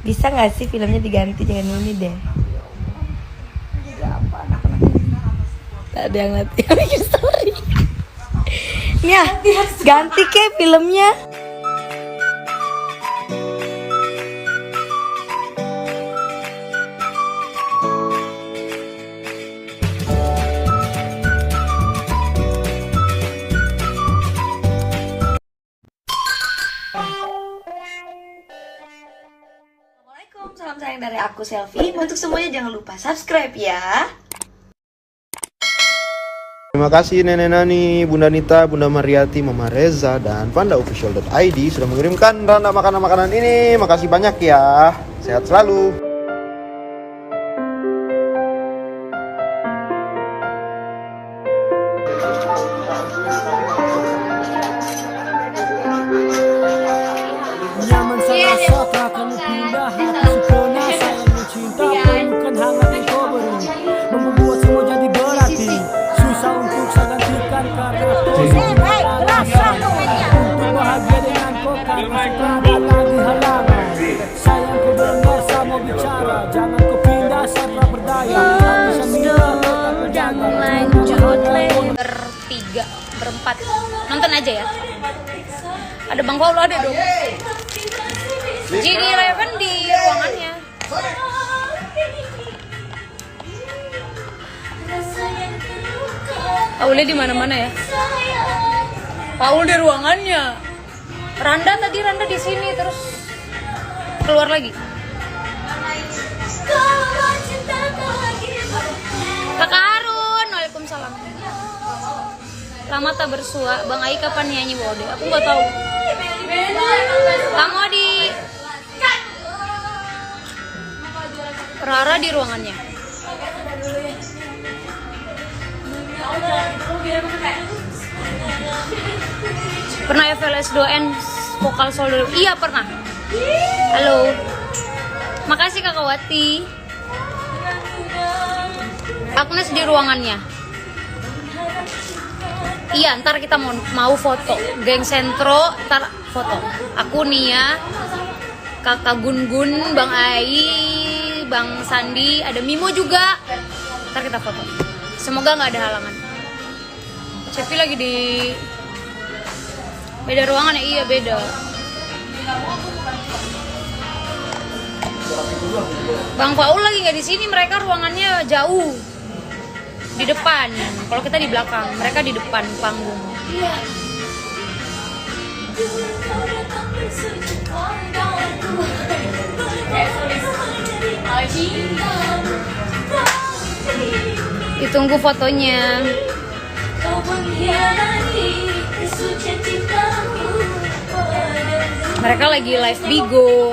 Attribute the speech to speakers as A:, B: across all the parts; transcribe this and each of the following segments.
A: Bisa nggak sih filmnya diganti, jangan ini deh. Tak ada yang nanti bikin story. Ya, ganti ke filmnya. Assalamualaikum, salam sayang dari aku Selfie. Untuk semuanya jangan lupa subscribe ya.
B: Terima kasih Nenek Nani, Bunda Nita, Bunda Mariati, Mama Reza, dan pandaofficial.id sudah mengirimkan random makanan-makanan ini. Makasih banyak ya. Sehat selalu.
C: Nyaman sama sotra kamu pindah hati sukona sayang cinta pelukan hangat yang kau beri membuat semua jadi berarti susah untuk saya gantikan karena kau sudah alasan untuk bahagia dengan kau karena sudah ada lagi halangan sayang kau dengar saya mau bicara jangan kau pindah saya berdaya
D: Jangan lanjut bertiga, berempat nonton aja ya. Ada Bang Paul, ada dong. GD11 di ruangannya. Paulnya di mana-mana ya. Paul di ruangannya. Randa di sini terus keluar lagi. Kakak Harun, waalaikumsalam. Lama tak bersua, Bang Ai kapan nyanyi Bode? Aku nggak tahu. Kamu di Rara di ruangannya. Pernah FLS 2N vokal solo? Iya pernah. Halo. Makasih Kakak Wati. Agnes di ruangannya. Iya, ntar kita mau foto. Geng Sentro, ntar foto. Aku Nia, Kakak Gun-Gun, Bang Ai, Bang Sandi, ada Mimo juga. Ntar kita foto. Semoga nggak ada halangan. Cepi lagi di beda ruangan ya? Iya beda. Bang Paul lagi nggak di sini, mereka ruangannya jauh di depan. Kalau kita di belakang, mereka di depan panggung. Ditunggu fotonya. Mereka lagi live Bigo.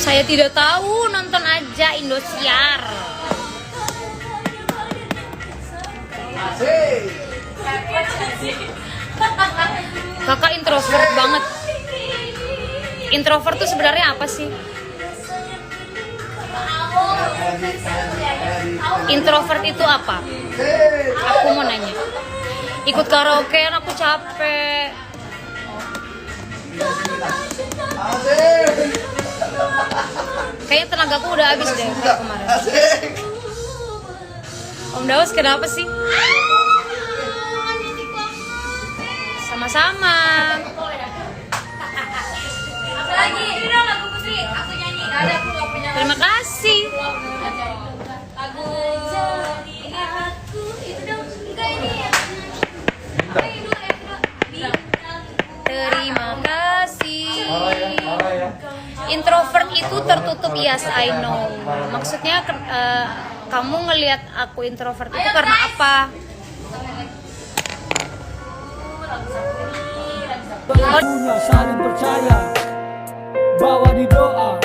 D: Saya tidak tahu, nonton aja Indosiar. Kakak introvert banget. Introvert tuh sebenarnya apa sih? Introvert itu apa? Aku mau nanya. Ikut karaokean aku capek. Kayaknya tenagaku udah habis deh kayak kemarin. Om Daus kenapa sih? Sama-sama. Apa lagi? Ini dong lagu Putri, aku nyanyi. Terima kasih. Lagu itu dong. Enggak ini ya. Terima kasih. Introvert itu tertutup, yes I know. Maksudnya kamu ngelihat aku introvert itu karena apa?
C: Punya saling percaya bahwa di doa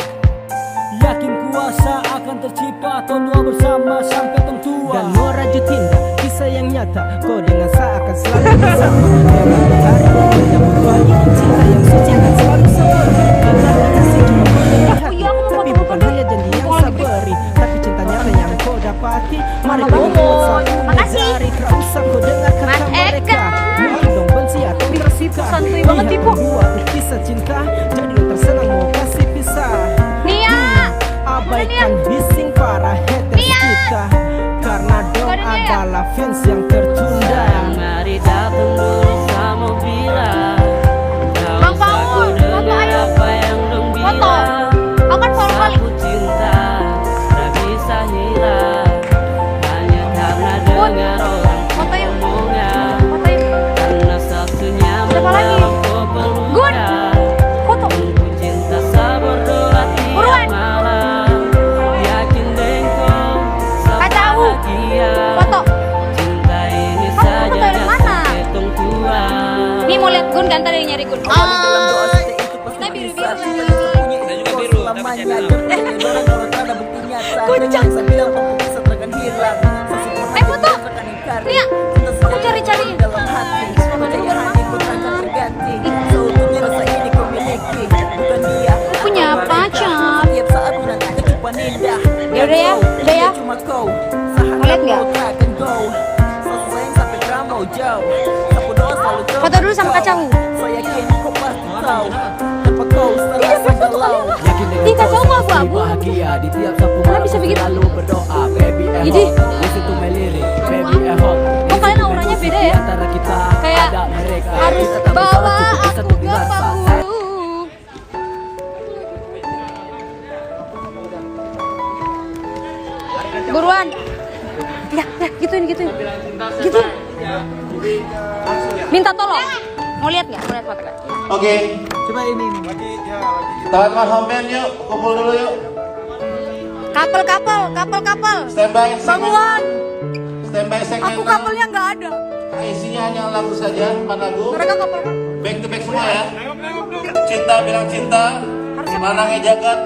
C: yakin kuasa akan tercipta atau doa bersama sampai tua.
E: Dan mau rajut tindak kisah yang nyata kau dengan saya akan selalu bersama. Hari yang berdoa ingin cinta yang suci akan selalu sempurna. Karena kasih cuma boleh di hati, tapi bukan hanya janji yang saya beri, tapi cinta nyata yang kau dapati. Mari
D: sama
E: pegang
D: Bobo.
E: kuat sapunya
D: Makasih.
E: jari. Tak usah kau dengar kata
D: Mas
E: mereka.
D: Eka.
E: Mungkin dong benci atau tersuka.
D: santuy banget,
E: Lihat
D: Pipo.
E: berdua kisah cinta. Jadi lo tersenang mau kasih pisah.
D: Nia.
E: Abaikan bising para haters
D: Nia.
E: kita. Karena dong
D: Udah, Nia.
E: adalah fans yang tertunda.
F: Mari datang dulu kamu bilang.
D: Bang Paul, foto ayo.
F: Apa yang dong
D: Foto.
F: bilang.
D: Aku kan follow kali.
F: Aku cinta tak bisa hilang. Hanya karena
D: Bun,
F: dengar orang
D: foto yuk.
F: ngomongnya.
D: Foto yuk.
F: Karena satunya
D: Siapa lagi?
F: mendalam kau pelukan.
D: Gun, foto.
F: Ku cinta sabar doa
D: Buruan.
F: tiap malam. Yakin dengkau
D: Kacau.
F: bahagia.
D: Foto.
F: Cinta ini
D: Kamu
F: saja
D: foto dari mana?
F: hitung tua.
D: Nih mau lihat Gun kan tadi nyari Gun. Kita biru-biru.
E: Kucang.
D: Foto. Nia, aku cari-cari. Punya pacar. Ya udah ya, udah ya. Mau lihat nggak? Foto dulu sama kacau. Ih, kacau mau abu-abu. Kalian bisa bikin. Jadi, kok kalian auranya beda ya? Kayak harus bawa aku ke panggung. Buruan. Ya, gituin. Gituin. Minta tolong. Mau lihat nggak? Mau lihat foto nggak?
B: Oke. Coba ini. Teman-teman homen yuk, kumpul dulu yuk.
D: Kapal.
B: Standby segmen.
D: Bangun.
B: Standby segmen.
D: Aku kapalnya nggak ada.
B: Isinya hanya lagu saja, 4 lagu.
D: Mereka kapal.
B: Back to back semua ya. Cinta bilang cinta. Manangnya jagat.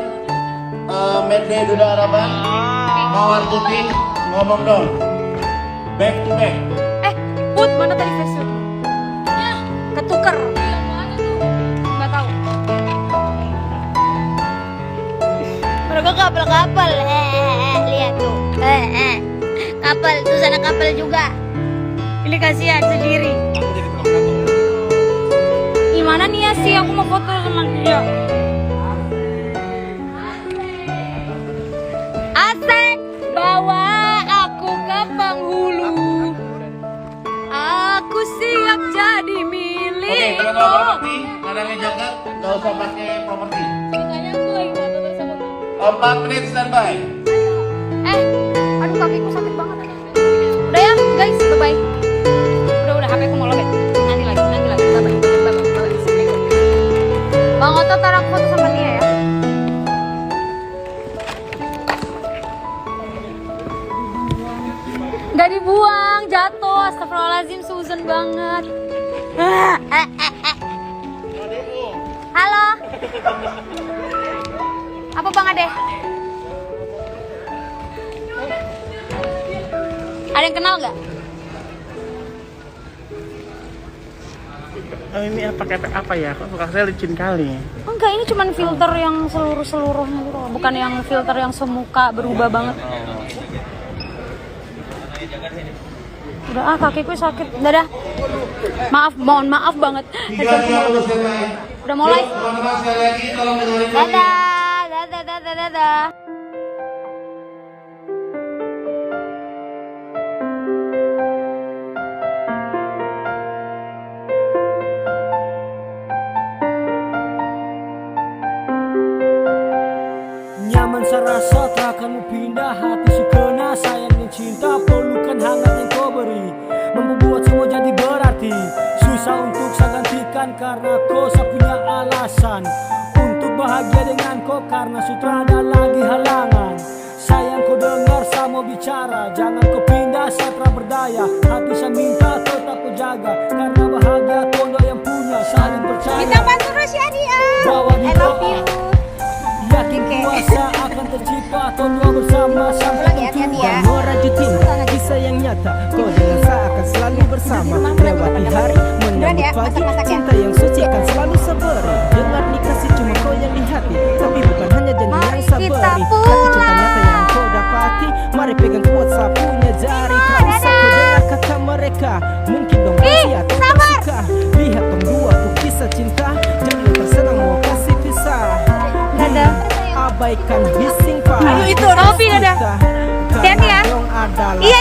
B: Mende Duda Harapan. Mawar Putih. Ngomong dong. Back to back.
D: Put, mana tadi face ketuker. Nggak tahu.
G: Mereka kapal. Lihat tuh. Kapal, tuh sana kapal juga. Ini kasihan sendiri.
D: Gimana nih ya sih? Aku mau foto sama dia. Asik, bawa aku ke penghulu. Aku siap jadi
B: Oke,
D: milik.
B: kalau mau properti, manangnya jagat, nggak usah pakai properti.
D: Ceritanya aku lagi foto bersama.
B: 4 menit standby.
D: Aduh kakiku sakit banget. Udah ya guys, bye bye. Udah HP aku mau lobet. Nanti lagi. Bye bye. Bang Oto taruh foto sama Nia ya. Gak dibuang, jatuh. Astagfirullahaladzim, Susan banget. Halo. Apa Bang Ade? Ada yang kenal gak?
H: Oh, ini apa ya? Kok muka saya licin kali.
D: Enggak, ini cuman filter yang seluruhnya gitu loh. Bukan yang filter yang semuka berubah banget. Udah kakiku sakit. Dadah. Mohon maaf banget. Udah mulai. Dadah.
C: Nyaman serasa takkan pindah hati sukena sayang dan cinta pelukan hangat yang kau beri membuat semua jadi berarti susah untuk saya gantikan karena kau saya punya alasan untuk bahagia dengan kau karena sutra ada lagi halangan sayang kau dengar saya mau bicara jangan kau pindah saya tak berdaya hati saya minta tetap kau jaga karena bahagia tondo yang punya saling percaya
G: Bintang bantu terus ya dia.
C: bawa di
G: I love
C: doa.
G: you.
C: Yakin kuasa akan tercipta Tondo bersama sampai
G: Hati-hati ya.
E: Merajut cinta, kisah yang nyata. Kau dengan saya akan selalu bersama. Lewati hari, menyambut pagi. Cinta yang suci kan selalu sabari. Dengar nih kasih cuma kau yang di hati. Tapi bukan hanya janji yang sabari.
D: kita
E: Hati cinta nyata yang kau dapati. Mari pegang kuat sapunya bagaikan bising pahit.
G: Ayo itu, Robi ada. Hati-hati ya. Iya.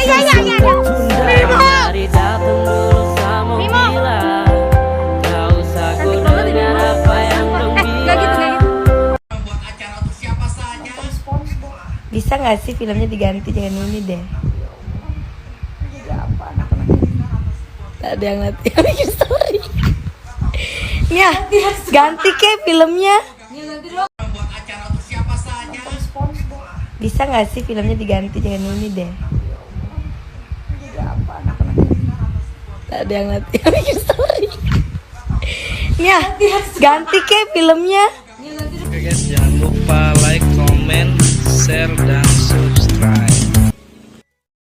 F: Mari datang dulu sama bila. Gak usah ku dengar apa yang dong bilang.
A: Bisa nggak sih filmnya diganti, jangan ini deh. Tak ada yang nanti bikin story. Ya, ganti ke filmnya. Bisa nggak sih filmnya diganti, jangan ini deh. Tak ada yang nanti bikin story. Ya, ganti ke filmnya.
I: Oke guys, jangan lupa like, comment, share, dan subscribe.